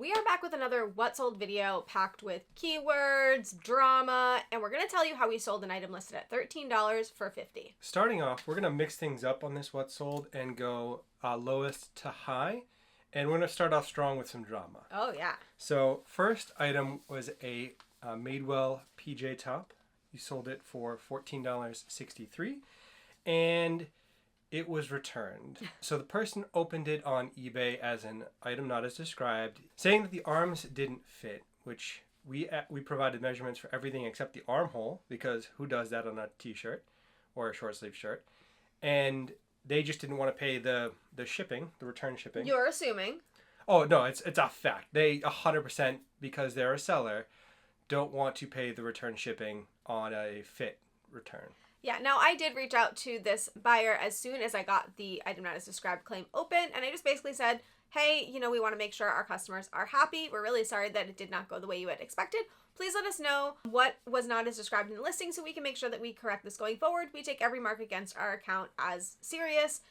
We are back with another What Sold video packed with keywords, drama, and we're going to tell you how we sold an item listed at $13 for $50. Starting off, we're going to mix things up on this What Sold and go lowest to high. And we're going to start off strong with some drama. Oh, yeah. So first item was a Madewell PJ top. You sold it for $14.63. And it was returned. So the person opened it on eBay as an item not as described, saying that the arms didn't fit, which we provided measurements for everything except the armhole, because who does that on a t-shirt or a short sleeve shirt? And they just didn't want to pay the shipping, the return shipping. You're assuming. Oh, no, it's a fact. They 100%, because they're a seller, don't want to pay the return shipping on a fit return. Yeah, now I did reach out to this buyer as soon as I got the item not as described claim open, and I just basically said, hey, we want to make sure our customers are happy. We're really sorry that it did not go the way you had expected. Please let us know what was not as described in the listing so we can make sure that we correct this going forward. We take every mark against our account as serious,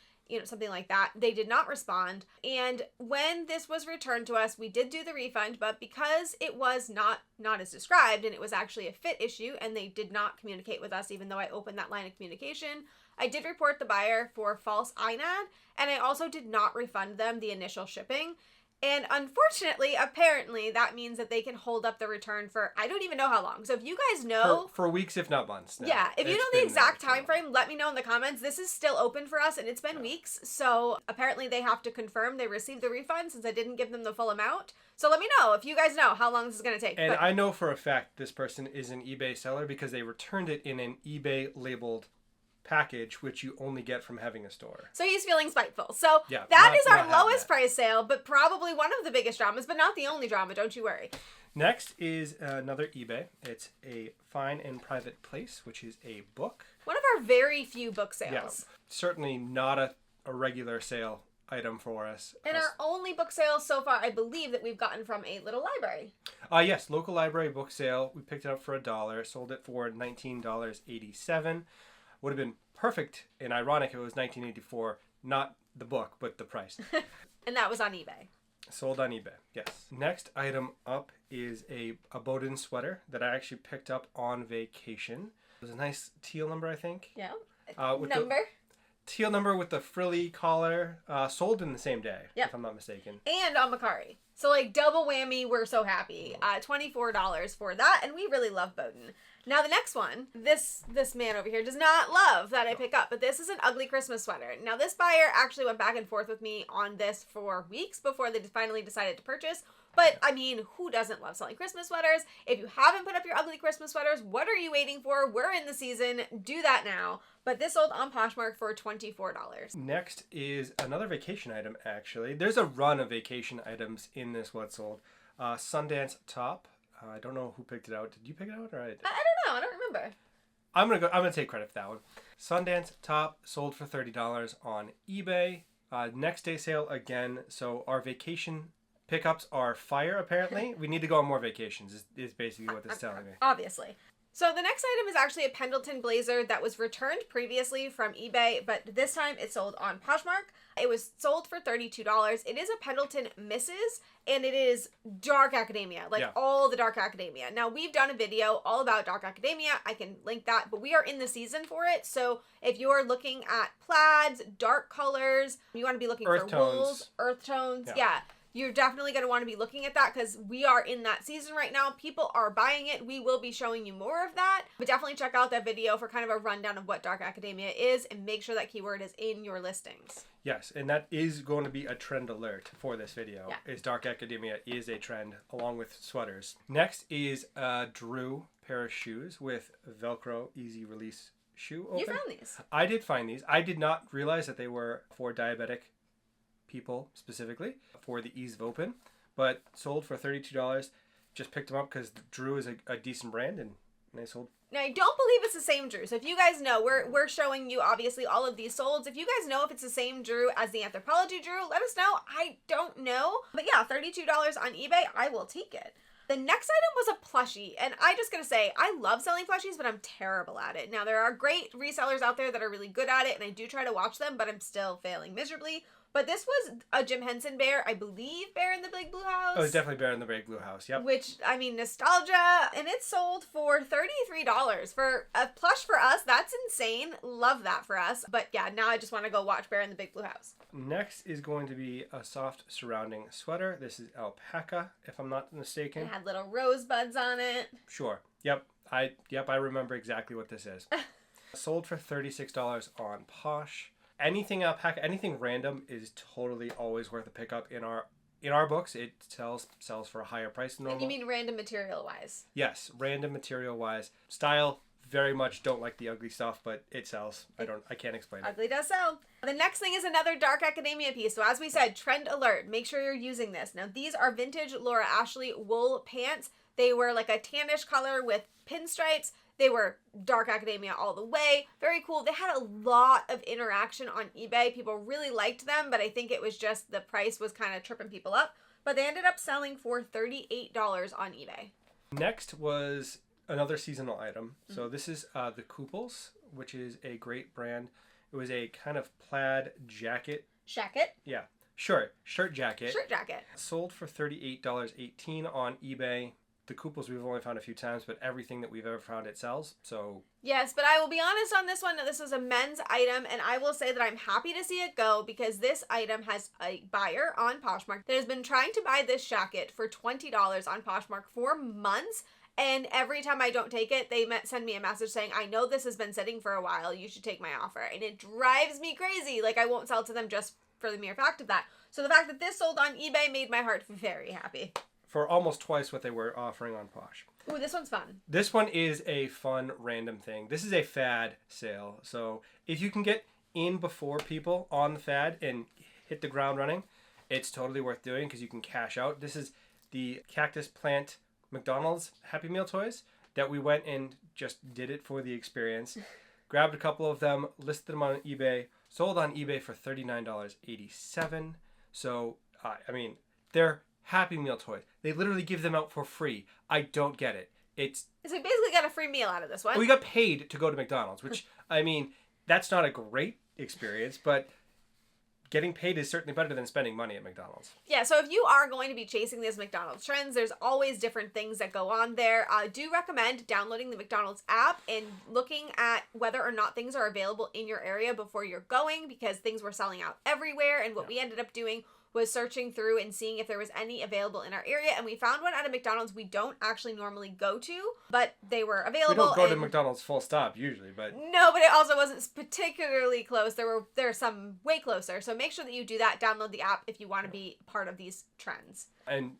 something like that. They did not respond. And when this was returned to us, we did do the refund, but because it was not as described and it was actually a fit issue and they did not communicate with us, even though I opened that line of communication, I did report the buyer for false INAD, and I also did not refund them the initial shipping. And unfortunately, apparently, that means that they can hold up the return for, I don't even know how long. So if you guys know... For weeks, if not months. Now. Yeah, if you know the exact time frame, let me know in the comments. This is still open for us, and it's been weeks. So apparently they have to confirm they received the refund since I didn't give them the full amount. So let me know if you guys know how long this is going to take. And I know for a fact this person is an eBay seller because they returned it in an eBay labeled package, which you only get from having a store. So he's feeling spiteful. So yeah, that is our lowest price sale, but probably one of the biggest dramas, but not the only drama, don't you worry. Next is another eBay. It's a Fine and Private Place, which is a book. One of our very few book sales. Yeah, certainly not a regular sale item for us. And our only book sales so far, I believe, that we've gotten from a little library. Yes, local library book sale. We picked it up for $1, sold it for $19.87. Would have been perfect and ironic if it was $19.84, not the book, but the price. And that was on eBay. Sold on eBay, yes. Next item up is a Bowden sweater that I actually picked up on vacation. It was a nice teal number, I think. Yeah. Number? Teal number with the frilly collar, sold in the same day, if I'm not mistaken. And on Mercari. So double whammy, we're so happy. $24 for that, and we really love Bowden. Now the next one, this man over here does not love that I pick up, but this is an ugly Christmas sweater. Now this buyer actually went back and forth with me on this for weeks before they finally decided to purchase. But, I mean, who doesn't love selling Christmas sweaters? If you haven't put up your ugly Christmas sweaters, what are you waiting for? We're in the season. Do that now. But this sold on Poshmark for $24. Next is another vacation item, actually. There's a run of vacation items in this What Sold. Sundance top. I don't know who picked it out. Did you pick it out? Or I don't know. I don't remember. I'm gonna take credit for that one. Sundance top sold for $30 on eBay. Next day sale again. So our vacation pickups are fire, apparently. We need to go on more vacations, is basically what this is telling me. Obviously. So the next item is actually a Pendleton blazer that was returned previously from eBay, but this time it sold on Poshmark. It was sold for $32. It is a Pendleton Misses, and it is dark academia, all the dark academia. Now, we've done a video all about dark academia. I can link that, but we are in the season for it. So if you are looking at plaids, dark colors, you want to be looking for wools, earth tones, you're definitely going to want to be looking at that because we are in that season right now. People are buying it. We will be showing you more of that. But definitely check out that video for kind of a rundown of what dark academia is and make sure that keyword is in your listings. Yes, and that is going to be a trend alert for this video. Is dark academia is a trend along with sweaters. Next is a Drew pair of shoes with Velcro easy release shoe open. You found these. I did find these. I did not realize that they were for diabetic people specifically for the ease of open, but sold for $32. Just picked them up because Drew is a decent brand, and they sold. Now, I don't believe it's the same Drew. So if you guys know, we're showing you obviously all of these solds. If you guys know if it's the same Drew as the Anthropology Drew, let us know. I don't know. But yeah, $32 on eBay, I will take it. The next item was a plushie, and I just gotta say, I love selling plushies, but I'm terrible at it. Now, there are great resellers out there that are really good at it, and I do try to watch them, but I'm still failing miserably. But this was a Jim Henson Bear, I believe, Bear in the Big Blue House. Oh, it's definitely Bear in the Big Blue House. Yep. Which, I mean, nostalgia. And it sold for $33. For a plush for us, that's insane. Love that for us. But yeah, now I just want to go watch Bear in the Big Blue House. Next is going to be a soft surrounding sweater. This is alpaca, if I'm not mistaken. It had little rosebuds on it. Sure. Yep. I remember exactly what this is. Sold for $36 on Posh. Anything alpaca, anything random is totally always worth a pickup in our books. It sells for a higher price than normal. And you mean random material wise? Yes, random material wise. Style, very much don't like the ugly stuff, but it sells. I can't explain it. Ugly does sell. The next thing is another dark academia piece. So as we said, trend alert. Make sure you're using this. Now these are vintage Laura Ashley wool pants. They were like a tannish color with pinstripes. They were dark academia all the way. Very cool. They had a lot of interaction on eBay. People really liked them, but I think it was just the price was kind of tripping people up. But they ended up selling for $38 on eBay. Next was another seasonal item. So this is the Kooples, which is a great brand. It was a kind of plaid jacket. Shacket? Yeah. Shirt jacket. Shirt jacket. Sold for $38.18 on eBay. The Kooples we've only found a few times, but everything that we've ever found it sells. So yes, but I will be honest on this one. This is a men's item, and I will say that I'm happy to see it go because this item has a buyer on Poshmark that has been trying to buy this jacket for $20 on Poshmark for months. And every time I don't take it, they send me a message saying, I know this has been sitting for a while. You should take my offer. And it drives me crazy. Like, I won't sell to them just for the mere fact of that. So the fact that this sold on eBay made my heart very happy. For almost twice what they were offering on Posh. Ooh, this one's fun. This one is a fun random thing. This is a fad sale. So if you can get in before people on the fad and hit the ground running, it's totally worth doing because you can cash out. This is the cactus plant McDonald's Happy Meal toys that we went and just did it for the experience. Grabbed a couple of them, listed them on eBay, sold on eBay for $39.87. So, I mean, they're Happy Meal toys. They literally give them out for free. I don't get it. So we basically got a free meal out of this one. We got paid to go to McDonald's, which, I mean, that's not a great experience, but getting paid is certainly better than spending money at McDonald's. Yeah, so if you are going to be chasing these McDonald's trends, there's always different things that go on there. I do recommend downloading the McDonald's app and looking at whether or not things are available in your area before you're going because things were selling out everywhere. And what we ended up doing was searching through and seeing if there was any available in our area, and we found one at a McDonald's we don't actually normally go to, but they were available. We don't go to McDonald's full stop usually, but no, but it also wasn't particularly close. There are some way closer, so make sure that you do that. Download the app if you want to be part of these trends, and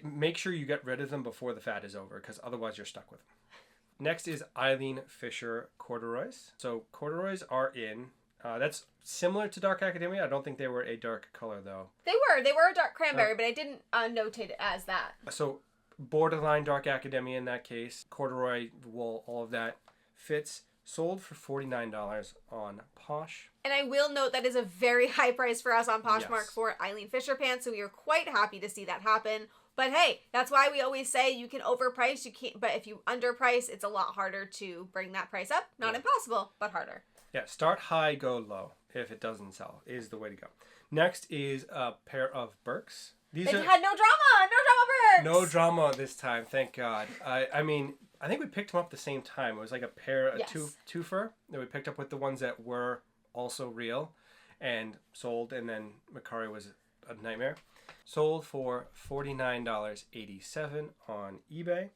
make sure you get rid of them before the fad is over, because otherwise you're stuck with them. Next is Eileen Fisher corduroys. So corduroys are in. That's similar to Dark Academia. I don't think they were a dark color, though. They were a dark cranberry, but I didn't notate it as that. So borderline Dark Academia in that case. Corduroy, wool, all of that fits. Sold for $49 on Posh. And I will note that is a very high price for us on Poshmark Yes. for Eileen Fisher pants, so we are quite happy to see that happen. But hey, that's why we always say you can overprice, you can't. But if you underprice, it's a lot harder to bring that price up. Not impossible, but harder. Yeah, start high, go low. If it doesn't sell, is the way to go. Next is a pair of Birks. They've had no drama, Birks. No drama this time, thank God. I mean, I think we picked them up the same time. It was like a pair, a twofer that we picked up with the ones that were also real and sold, and then Mercari was a nightmare. Sold for $49.87 on eBay.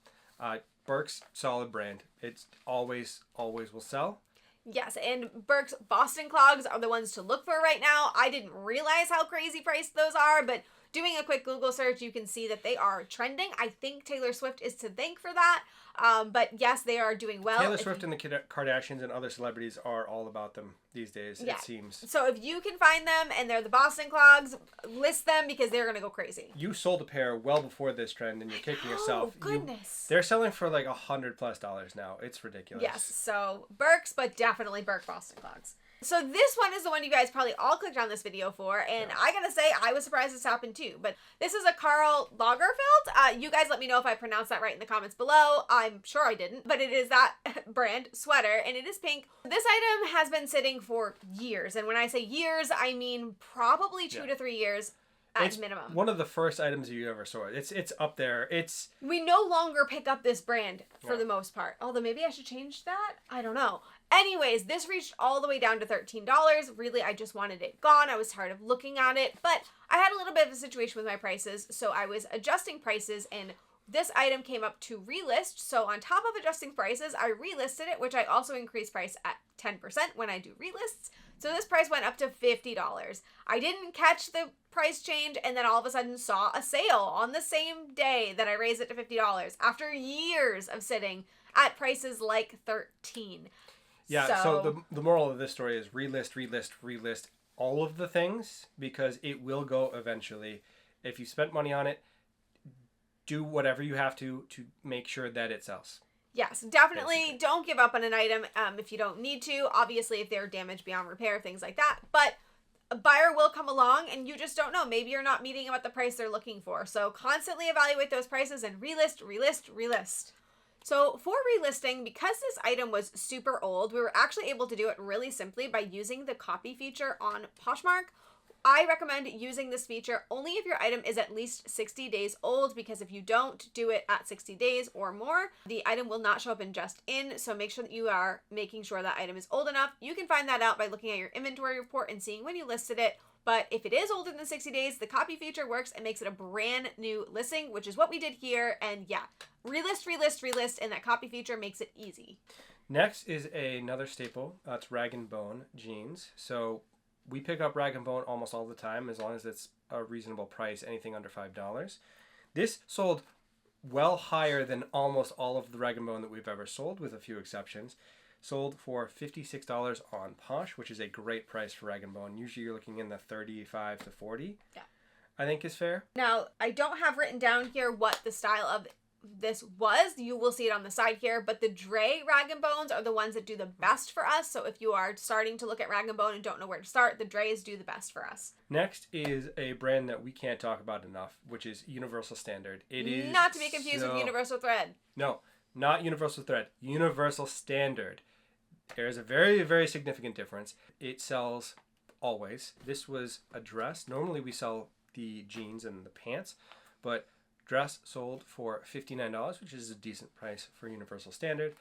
Birks, solid brand. It's always will sell. Yes, and Birks Boston clogs are the ones to look for right now. I didn't realize how crazy priced those are, but doing a quick Google search, you can see that they are trending. I think Taylor Swift is to thank for that. But yes, they are doing well. Taylor Swift and the Kardashians and other celebrities are all about them these days, it seems. So if you can find them and they're the Boston clogs, list them because they're going to go crazy. You sold a pair well before this trend and you're kicking yourself. Oh, goodness. They're selling for like $100+ now. It's ridiculous. Yes, so Birks, but definitely Birk Boston clogs. So this one is the one you guys probably all clicked on this video for, and I gotta say, I was surprised this happened too. But this is a Karl Lagerfeld. You guys let me know if I pronounced that right in the comments below. I'm sure I didn't, but it is that brand sweater, and it is pink. This item has been sitting for years, and when I say years, I mean probably 2 to 3 years. It's minimum. One of the first items you ever saw. It's up there. We no longer pick up this brand for the most part. Although maybe I should change that. I don't know. Anyways, this reached all the way down to $13. Really, I just wanted it gone. I was tired of looking at it, but I had a little bit of a situation with my prices, so I was adjusting prices, and this item came up to relist. So on top of adjusting prices, I relisted it, which I also increase price at 10% when I do relists. So this price went up to $50. I didn't catch the price change, and then all of a sudden saw a sale on the same day that I raised it to $50 after years of sitting at prices like $13. Yeah, so the moral of this story is relist all of the things, because it will go eventually. If you spent money on it, do whatever you have to make sure that it sells. Yes, definitely basically. Don't give up on an item if you don't need to. Obviously, if they're damaged beyond repair, things like that. But a buyer will come along, and you just don't know. Maybe you're not meeting them at the price they're looking for. So constantly evaluate those prices and relist. So for relisting, because this item was super old, we were actually able to do it really simply by using the copy feature on Poshmark. I recommend using this feature only if your item is at least 60 days old, because if you don't do it at 60 days or more, the item will not show up in Just In. So make sure that you are making sure that item is old enough. You can find that out by looking at your inventory report and seeing when you listed it. But if it is older than 60 days, the copy feature works and makes it a brand new listing, which is what we did here. And yeah, relist, and that copy feature makes it easy. Next is another staple. It's Rag & Bone jeans. So we pick up Rag & Bone almost all the time, as long as it's a reasonable price, anything under $5. This sold well higher than almost all of the Rag & Bone that we've ever sold, with a few exceptions. Sold for $56 on Posh, which is a great price for Rag & Bone. Usually you're looking in the $35 to $40. Yeah, I think is fair. Now, I don't have written down here what the style of this was. You will see it on the side here, but the Dre Rag & Bones are the ones that do the best for us. So if you are starting to look at Rag & Bone and don't know where to start, the Dre's do the best for us. Next is a brand that we can't talk about enough, which is Universal Standard. It is not to be confused with Universal Thread. No, not Universal Thread. Universal Standard. There is a very, very significant difference. It sells always. This was a dress. Normally we sell the jeans and the pants, but dress sold for $59, which is a decent price for Universal Standard.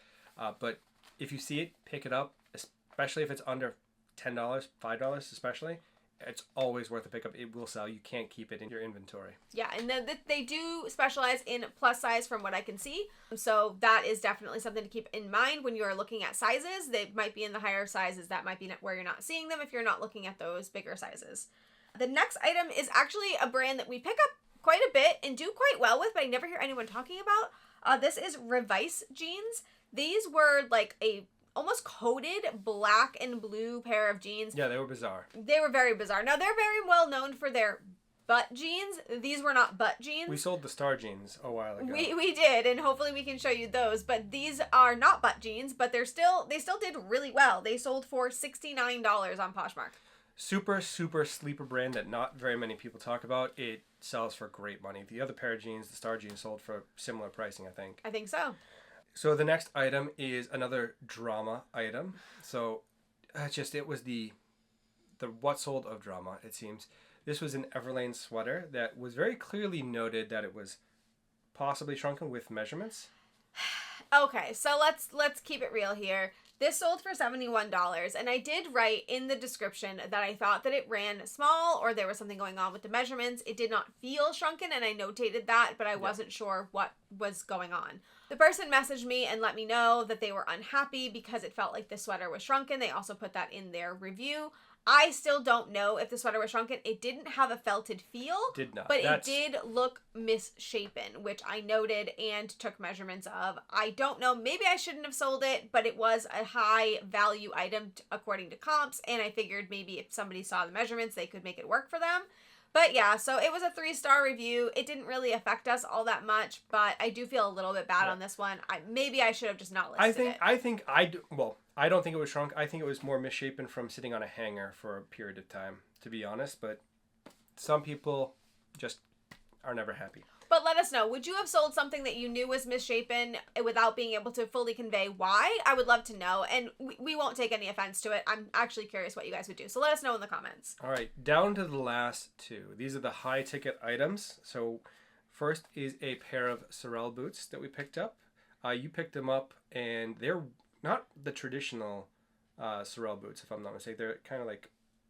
But if you see it, pick it up, especially if it's under $10, $5 especially. It's always worth a pickup. It will sell. You can't keep it in your inventory. Yeah, and they do specialize in plus size from what I can see. So that is definitely something to keep in mind when you are looking at sizes. They might be in the higher sizes. That might be where you're not seeing them if you're not looking at those bigger sizes. The next item is actually a brand that we pick up quite a bit and do quite well with, but I never hear anyone talking about. This is Revice jeans. These were like a almost coated black and blue pair of jeans. Yeah, they were bizarre. They were very bizarre. Now, they're very well known for their butt jeans. These were not butt jeans. We sold the star jeans a while ago. We did, and hopefully we can show you those. But these are not butt jeans, but they still did really well. They sold for $69 on Poshmark. Super, super sleeper brand that not very many people talk about. It sells for great money. The other pair of jeans, the star jeans, sold for similar pricing, I think. I think so. So the next item is another drama item. So it was the what sold of drama, it seems. This was an Everlane sweater that was very clearly noted that it was possibly shrunken with measurements. Okay, so let's keep it real here. This sold for $71, and I did write in the description that I thought that it ran small or there was something going on with the measurements. It did not feel shrunken, and I notated that, but I wasn't sure what was going on. The person messaged me and let me know that they were unhappy because it felt like the sweater was shrunken. They also put that in their review. I still don't know if the sweater was shrunken. It didn't have a felted feel. Did not. But it did look misshapen, which I noted and took measurements of. I don't know. Maybe I shouldn't have sold it, but it was a high value item according to comps, and I figured maybe if somebody saw the measurements, they could make it work for them. But yeah, so it was a 3-star review. It didn't really affect us all that much, but I do feel a little bit bad on this one. Maybe I should have just not listed it. I don't think it was shrunk. I think it was more misshapen from sitting on a hanger for a period of time, to be honest. But some people just are never happy. But let us know. Would you have sold something that you knew was misshapen without being able to fully convey why? I would love to know. And we won't take any offense to it. I'm actually curious what you guys would do. So let us know in the comments. All right, down to the last two. These are the high ticket items. So first is a pair of Sorel boots that we picked up. You picked them up, and they're not the traditional Sorel boots, if I'm not mistaken. They're kind of like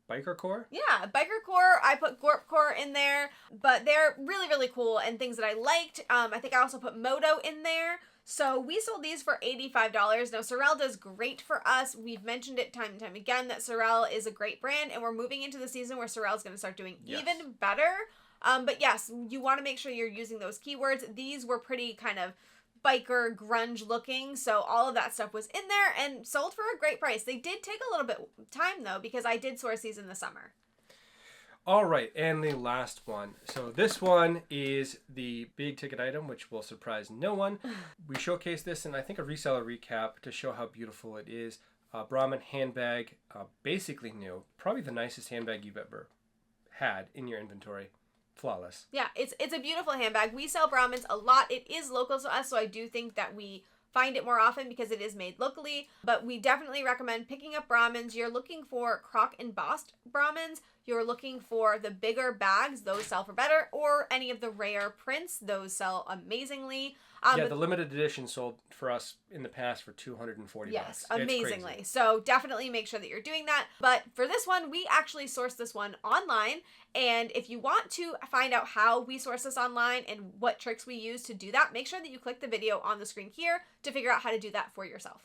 biker core? Yeah, biker core. I put gorp core in there, but they're really, really cool and things that I liked. I think I also put moto in there. So we sold these for $85. Now, Sorel does great for us. We've mentioned it time and time again that Sorel is a great brand, and we're moving into the season where Sorel is going to start doing even better. But yes, you want to make sure you're using those keywords. These were pretty kind of biker grunge looking, so all of that stuff was in there and sold for a great price. They did take a little bit time though, because I did source these in the summer. All right, and the last one. So this one is the big ticket item, which will surprise no one. We showcased this in, I think, a reseller recap to show how beautiful it is. Brahmin handbag, basically new. Probably the nicest handbag you've ever had in your inventory. Flawless. Yeah, it's a beautiful handbag. We sell Brahmins a lot. It is local to us, so I do think that we find it more often because it is made locally. But we definitely recommend picking up Brahmins. You're looking for croc embossed Brahmins. You're looking for the bigger bags. Those sell for better. Or any of the rare prints. Those sell amazingly. The limited edition sold for us in the past for $240. Yes, amazingly. So definitely make sure that you're doing that. But for this one, we actually sourced this one online. And if you want to find out how we source this online and what tricks we use to do that, make sure that you click the video on the screen here to figure out how to do that for yourself.